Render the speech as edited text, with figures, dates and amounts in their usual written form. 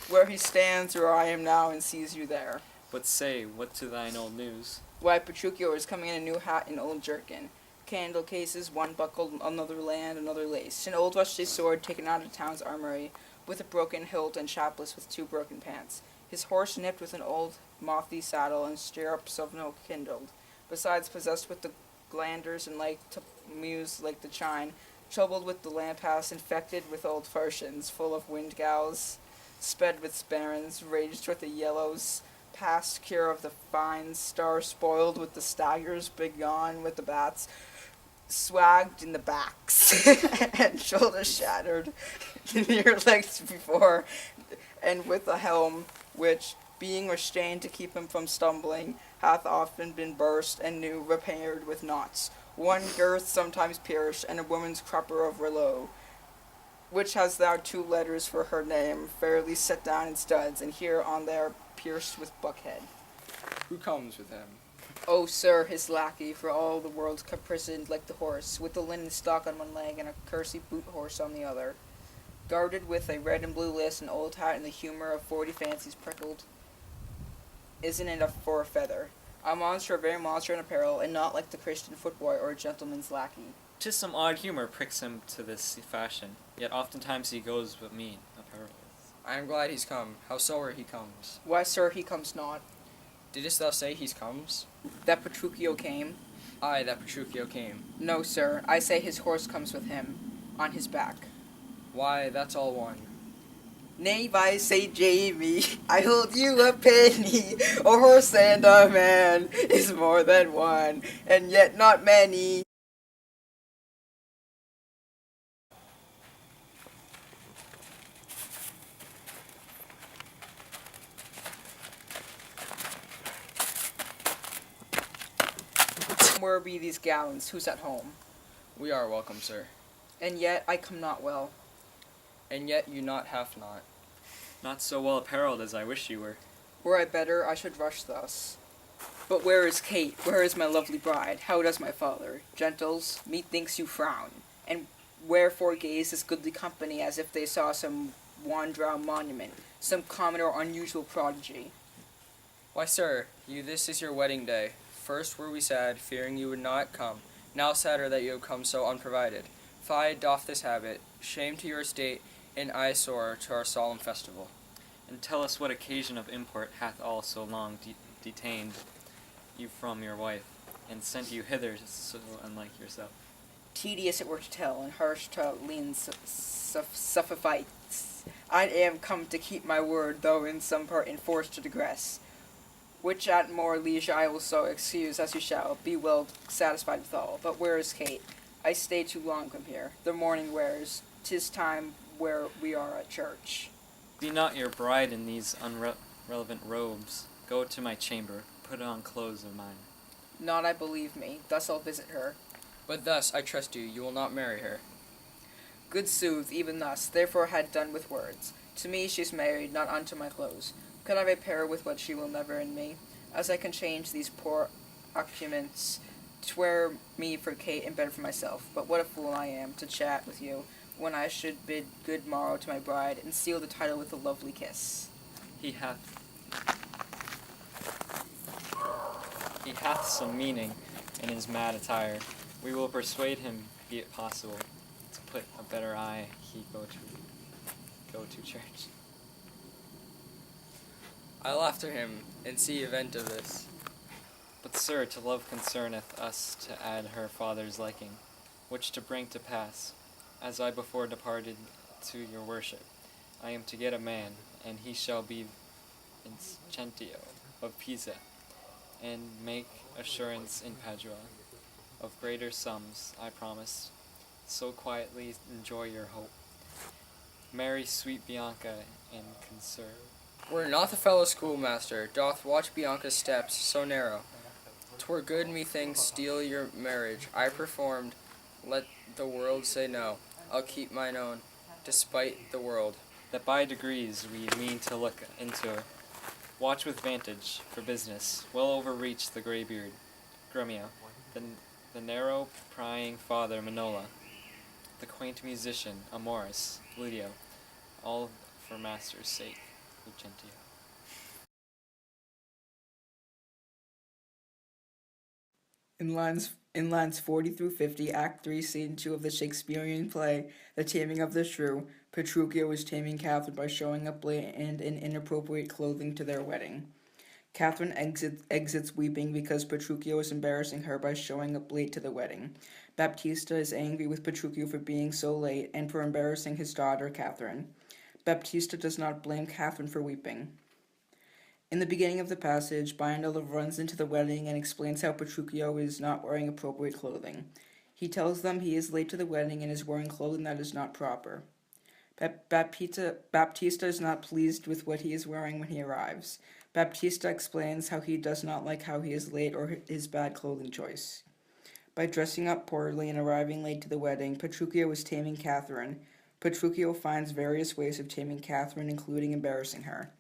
where he stands where I am now and sees you there. But say, what to thine old news? Why, Petruchio is coming in a new hat and old jerkin. Candle cases, one buckled, another land, another laced. An old rusty sword taken out of town's armory, with a broken hilt and chapless with two broken pants. His horse nipped with an old mothy saddle and stirrups of no kindled. Besides, possessed with the glanders and like to muse like the chine, troubled with the lamp-house, infected with old farshins, full of wind gowls, sped with sparrons, raged with the yellows, past cure of the fines, star spoiled with the staggers, begone with the bats, swagged in the backs, and shoulders shattered, near legs before, and with a helm, which, being restrained to keep him from stumbling, hath often been burst, and new repaired with knots, one girth sometimes pierced, and a woman's crupper of rouleau, which has thou two letters for her name, fairly set down in studs, and here on there pierced with buckhead. Who comes with him? Oh, sir, his lackey, for all the world caparisoned like the horse, with the linen stock on one leg and a cursy boot horse on the other, guarded with a red and blue list, an old hat, and the humour of 40 fancies prickled. Isn't enough for a feather. A monster, a very monster in apparel, and not like the Christian footboy or a gentleman's lackey. 'Tis some odd humour pricks him to this fashion, yet oftentimes he goes but mean apparel. I am glad he's come. Howsoever he comes. Why, sir, he comes not. Didst thou say he comes? That Petruchio came. Aye, that Petruchio came. No, sir, I say his horse comes with him, on his back. Why, that's all one. Nay, by St. Jamie, I hold you a penny. A horse and a man is more than one, and yet not many. Where be these gallants? Who's at home? We are welcome, sir. And yet I come not well. And yet you not half not. Not so well apparelled as I wish you were. Were I better, I should rush thus. But where is Kate? Where is my lovely bride? How does my father? Gentles, methinks you frown. And wherefore gaze this goodly company as if they saw some wanderer monument, some common or unusual prodigy? Why, sir, this is your wedding day. First were we sad, fearing you would not come. Now sadder that you have come so unprovided. Fie, doff this habit. Shame to your estate, and eyesore to our solemn festival. And tell us what occasion of import hath all so long detained you from your wife, and sent you hither so unlike yourself. Tedious it were to tell, and harsh to lean suffice. I am come to keep my word, though in some part enforced to digress. Which at more leisure I will so excuse as you shall, be well satisfied withal. But where is Kate? I stay too long from here. The morning wears. 'Tis time where we are at church. Be not your bride in these unrelevant robes. Go to my chamber, put on clothes of mine. Not I believe me, thus I'll visit her. But thus, I trust you will not marry her. Good sooth, even thus, therefore had done with words. To me she's married, not unto my clothes. Could I repair with what she will never in me? As I can change these poor accoutrements, 'twere me for Kate and better for myself. But what a fool I am, to chat with you, when I should bid good morrow to my bride, and seal the title with a lovely kiss. He hath some meaning in his mad attire. We will persuade him, be it possible, to put a better eye he go to church. I'll after him, and see event of this. But sir, to love concerneth us to add her father's liking, which to bring to pass, as I before departed to your worship, I am to get a man, and he shall be Vincentio of Pisa, and make assurance in Padua. Of greater sums, I promise, so quietly enjoy your hope. Marry sweet Bianca, and conserve. Were not the fellow schoolmaster doth watch Bianca's steps so narrow, 'twere good methinks steal your marriage. I performed, let the world say no. I'll keep mine own, despite the world. That by degrees we mean to look into her. Watch with vantage, for business, well overreach the greybeard, Grumio, the narrow prying father Manola, the quaint musician Amoris, Lydio, all for master's sake. Lucentio. In lines 40 through 50, Act 3, Scene 2 of the Shakespearean play The Taming of the Shrew, Petruchio is taming Catherine by showing up late and in inappropriate clothing to their wedding. Catherine exits weeping because Petruchio is embarrassing her by showing up late to the wedding. Baptista is angry with Petruchio for being so late and for embarrassing his daughter, Catherine. Baptista does not blame Catherine for weeping. In the beginning of the passage, Biondella runs into the wedding and explains how Petruchio is not wearing appropriate clothing. He tells them he is late to the wedding and is wearing clothing that is not proper. Baptista is not pleased with what he is wearing when he arrives. Baptista explains how he does not like how he is late or his bad clothing choice. By dressing up poorly and arriving late to the wedding, Petruchio is taming Catherine. Petruchio finds various ways of taming Catherine, including embarrassing her.